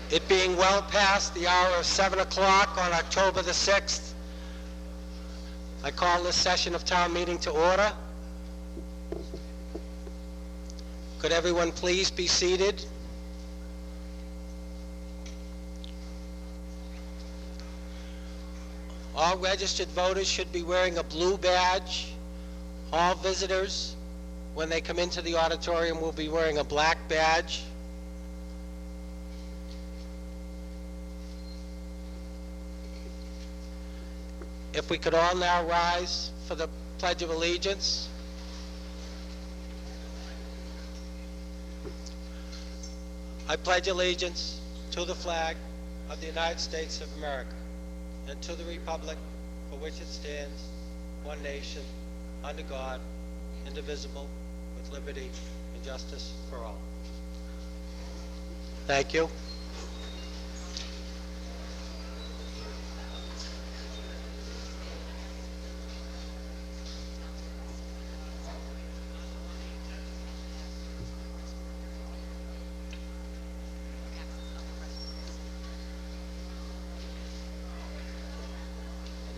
It being well past the hour of 7 o'clock on October the 6th, I call this session of town meeting to order. Could everyone please be seated? All registered voters should be wearing a blue badge. All visitors, when they come into the auditorium, will be wearing a black badge. If we could all now rise for the Pledge of Allegiance. I pledge allegiance to the flag of the United States of America and to the republic for which it stands, one nation, under God, indivisible, with liberty and justice for all. Thank you.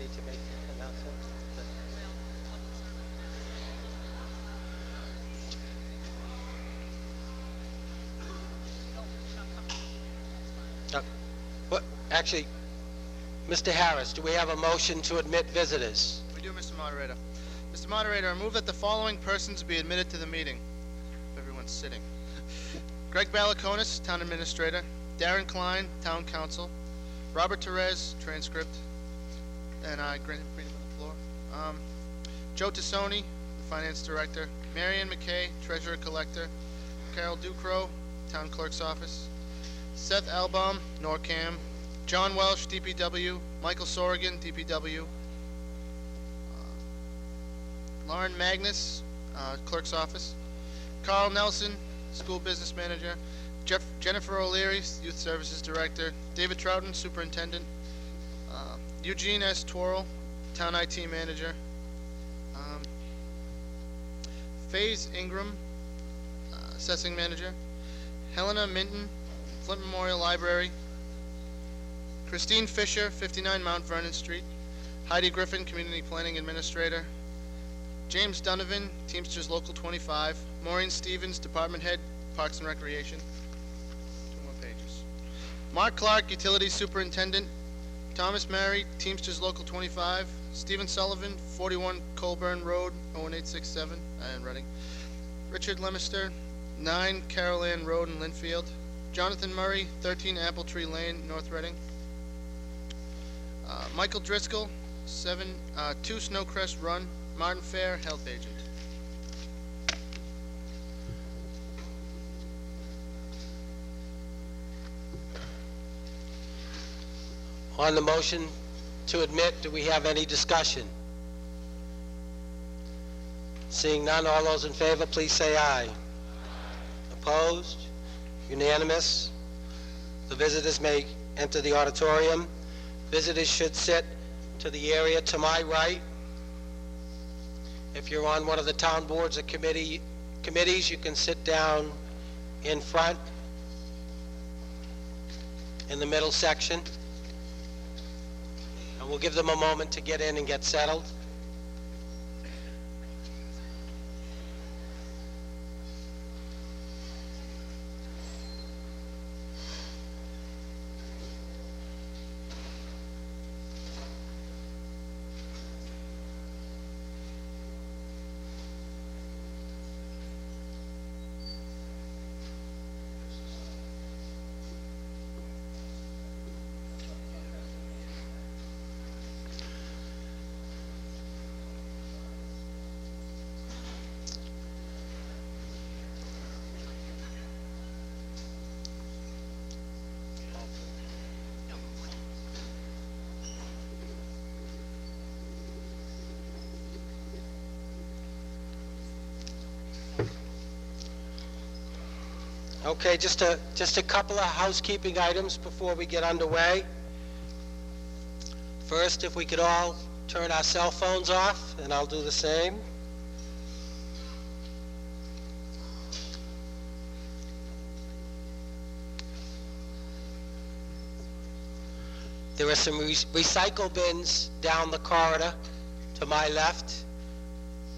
To make an announcement. Actually, Mr. Harris, do we have a motion to admit visitors? We do, Mr. Moderator. Mr. Moderator, I move that the following persons be admitted to the meeting. Everyone's sitting. Greg Balakonis, Town Administrator. Darren Klein, Town Council. Robert Therese, Transcript. And I grant him freedom of the floor. Joe Tassoni, the Finance Director. Marianne McKay, Treasurer Collector. Carol Ducrow, Town Clerk's Office. Seth Albaum, NORCAM. John Welsh, DPW. Michael Sorrigan, DPW. Lauren Magnus, Clerk's Office. Carl Nelson, School Business Manager. Jennifer O'Leary, Youth Services Director. David Troughton, Superintendent. Eugene S. Torrell, Town IT Manager. Faze Ingram, Assessing Manager. Helena Minton, Flint Memorial Library. Christine Fisher, 59 Mount Vernon Street. Heidi Griffin, Community Planning Administrator. James Donovan, Teamsters Local 25. Maureen Stevens, Department Head, Parks and Recreation. 2 more pages. Mark Clark, Utilities Superintendent. Thomas Mary, Teamsters Local 25. Stephen Sullivan, 41 Colburn Road, 01867, and Reading. Richard Lemister, 9 Carol Ann Road in Linfield. Jonathan Murray, 13 Apple Tree Lane, North Reading. Michael Driscoll, 2 Snowcrest Run, Martin Fair, Health Agent. On the motion to admit, do we have any discussion? Seeing none, all those in favor, please say aye. Opposed? Unanimous? The visitors may enter the auditorium. Visitors should sit to the area to my right. If you're on one of the town boards or committees, you can sit down in front in the middle section. And we'll give them a moment to get in and get settled. Okay, just a couple of housekeeping items before we get underway. First, if we could all turn our cell phones off, and I'll do the same. There are some recycle bins down the corridor to my left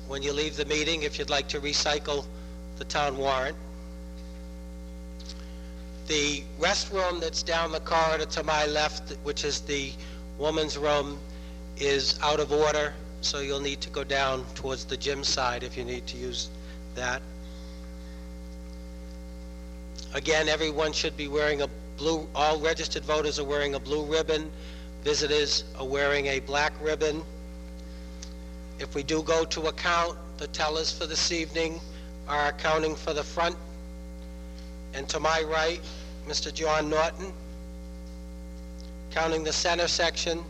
when you leave the meeting, if you'd like to recycle the town warrant. The restroom that's down the corridor to my left, which is the woman's room, is out of order, so you'll need to go down towards the gym side if you need to use that. Again, everyone should be wearing a blue, all registered voters are wearing a blue ribbon. Visitors are wearing a black ribbon. If we do go to account, the tellers for this evening are accounting for the front. And to my right, Mr. John Norton. Counting the center section,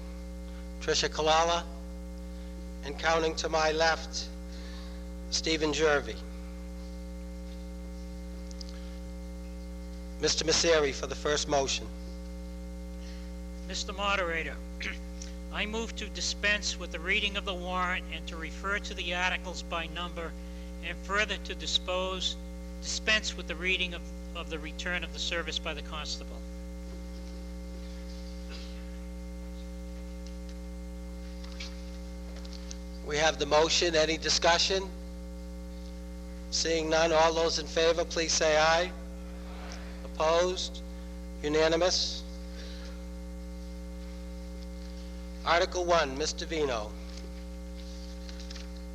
Tricia Kalala. And counting to my left, Stephen Jervy. Mr. Messeri for the first motion. Mr. Moderator, I move to dispense with the reading of the warrant and to refer to the articles by number, and further to dispense with the reading of the return of the service by the constable. We have the motion. Any discussion? Seeing none, all those in favor, please say aye. Opposed? Unanimous? Article 1, Mr. Vino.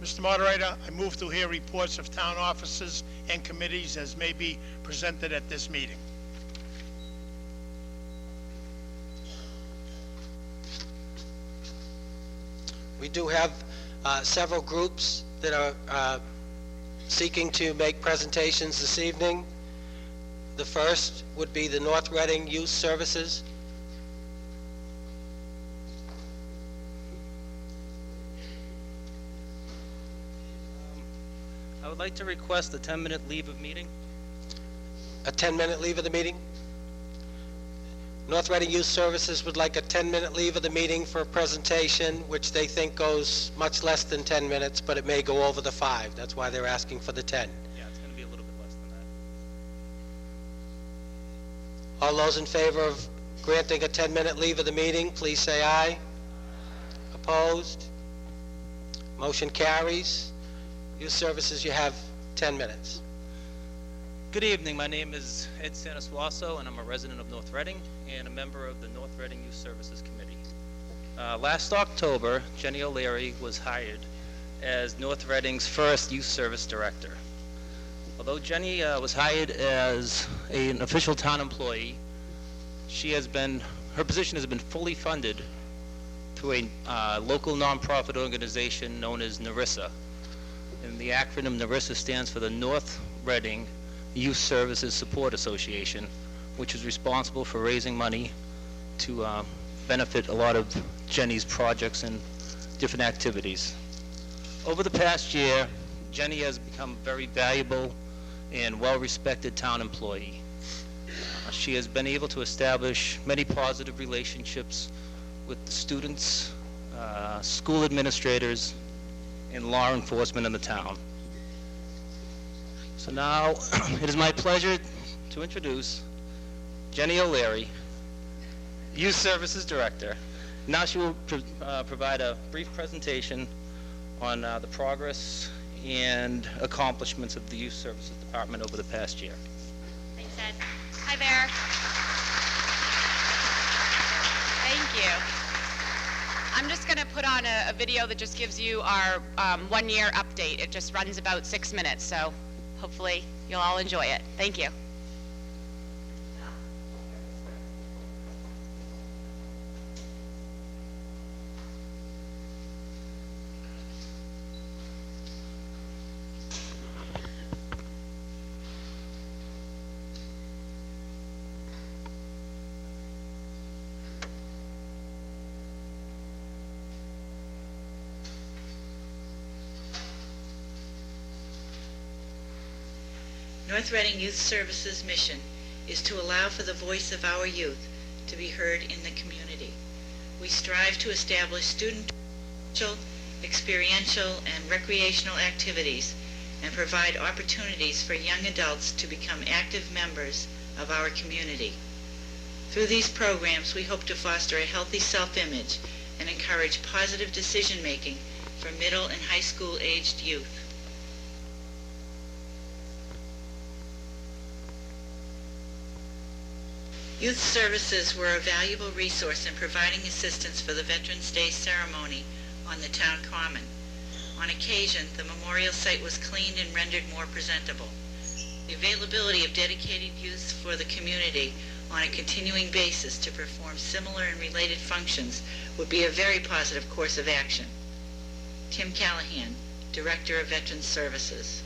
Mr. Moderator, I move to hear reports of town offices and committees as may be presented at this meeting. We do have several groups that are seeking to make presentations this evening. The first would be the North Reading Youth Services. I would like to request a 10-minute leave of meeting. A 10-minute leave of the meeting? North Reading Youth Services would like a 10-minute leave of the meeting for a presentation, which they think goes much less than 10 minutes, but it may go over the 5. That's why they're asking for the 10. Yeah, it's going to be a little bit less than that. All those in favor of granting a 10-minute leave of the meeting, please say aye. Opposed? Motion carries. Youth Services, you have 10 minutes. Good evening. My name is Ed Sanasuaso, and I'm a resident of North Reading and a member of the North Reading Youth Services Committee. Last October, Jenny O'Leary was hired as North Reading's first Youth Service Director. Although Jenny was hired as an official town employee, her position has been fully funded through a local nonprofit organization known as NERISA. And the acronym NERISA stands for the North Reading Youth Services Support Association, which is responsible for raising money to benefit a lot of Jenny's projects and different activities. Over the past year, Jenny has become a very valuable and well-respected town employee. She has been able to establish many positive relationships with the students, school administrators, and law enforcement in the town. So now, it is my pleasure to introduce Jenny O'Leary, Youth Services Director. Now she will provide a brief presentation on the progress and accomplishments of the Youth Services Department over the past year. Thanks, Ed. Hi there. Thank you. I'm just going to put on a video that just gives you our 1-year update. It just runs about 6 minutes, so hopefully you'll all enjoy it. Thank you. North Reading Youth Services' mission is to allow for the voice of our youth to be heard in the community. We strive to establish student experiential and recreational activities and provide opportunities for young adults to become active members of our community. Through these programs, we hope to foster a healthy self-image and encourage positive decision-making for middle and high school-aged youth. Youth Services were a valuable resource in providing assistance for the Veterans Day ceremony on the town common. On occasion, the memorial site was cleaned and rendered more presentable. The availability of dedicated youth for the community on a continuing basis to perform similar and related functions would be a very positive course of action. Tim Callahan, Director of Veterans Services.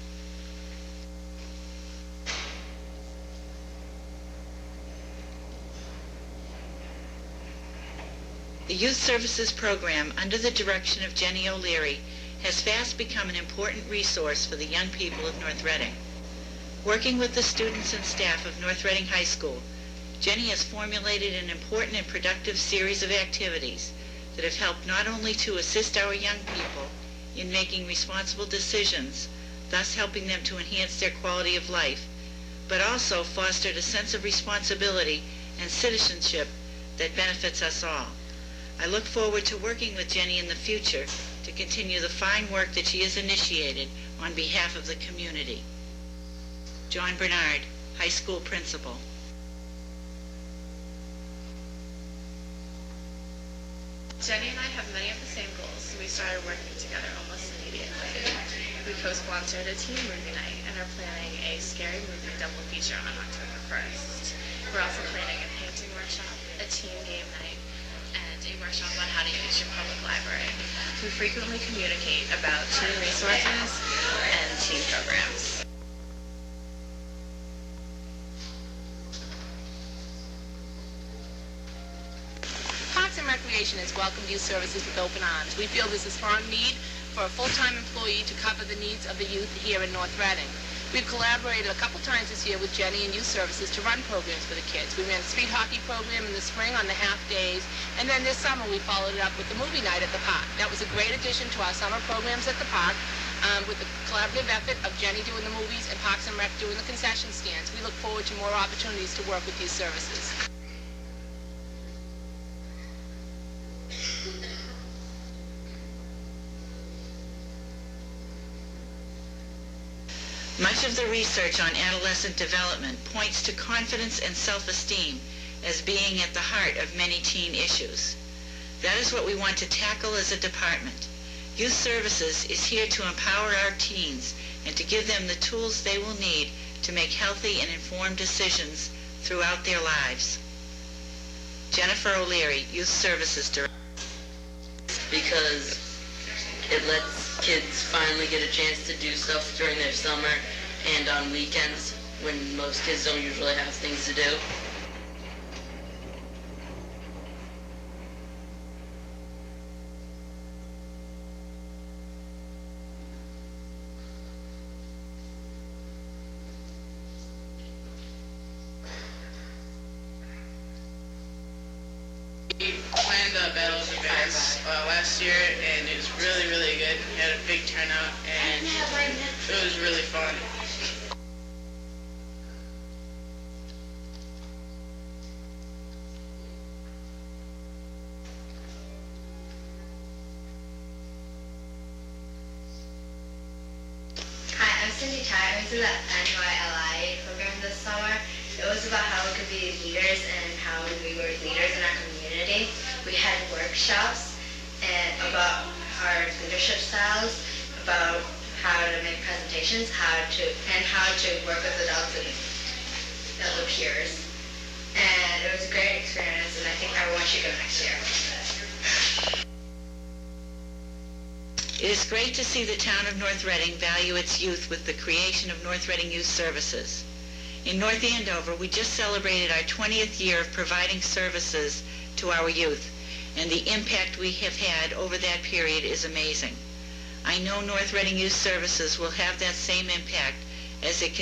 The Youth Services Program, under the direction of Jenny O'Leary, has fast become an important resource for the young people of North Reading. Working with the students and staff of North Reading High School, Jenny has formulated an important and productive series of activities that have helped not only to assist our young people in making responsible decisions, thus helping them to enhance their quality of life, but also fostered a sense of responsibility and citizenship that benefits us all. I look forward to working with Jenny in the future to continue the fine work that she has initiated on behalf of the community. John Bernard, High School Principal. Jenny and I have many of the same goals, so we started working together almost immediately. We co-sponsored a teen movie night and are planning a scary movie double feature on October 1st. We're also planning a painting workshop, a teen game night, and a workshop on how to use your public library. We frequently communicate about teen resources and teen programs. Parks and Recreation has welcomed Youth Services with open arms. We feel there's a strong need for a full-time employee to cover the needs of the youth here in North Reading. We've collaborated a couple times this year with Jenny and Youth Services to run programs for the kids. We ran a street hockey program in the spring on the half days, and then this summer we followed it up with the movie night at the park. That was a great addition to our summer programs at the park, with the collaborative effort of Jenny doing the movies and Parks and Rec doing the concession stands. We look forward to more opportunities to work with Youth Services. Much of the research on adolescent development points to confidence and self-esteem as being at the heart of many teen issues. That is what we want to tackle as a department. Youth Services is here to empower our teens and to give them the tools they will need to make healthy and informed decisions throughout their lives. Jennifer O'Leary, Youth Services Director. Because it lets kids finally get a chance to do stuff during their summer and on weekends when most kids don't usually have things to do. We planned the Battle of the Bands last year, and it was really, really good. We had a big turnout, and it was really fun. Hi, I'm Cindy Ty. I went to the NYLI program this summer. It was about how we could be leaders and how we were leaders in our community. We had workshops about our leadership styles, about how to make presentations, how to work with adults and other peers. And it was a great experience, and I think everyone should go next year. It is great to see the town of North Reading value its youth with the creation of North Reading Youth Services. In North Andover, we just celebrated our 20th year of providing services to our youth, and the impact we have had over that period is amazing. I know North Reading Youth Services will have that same impact as it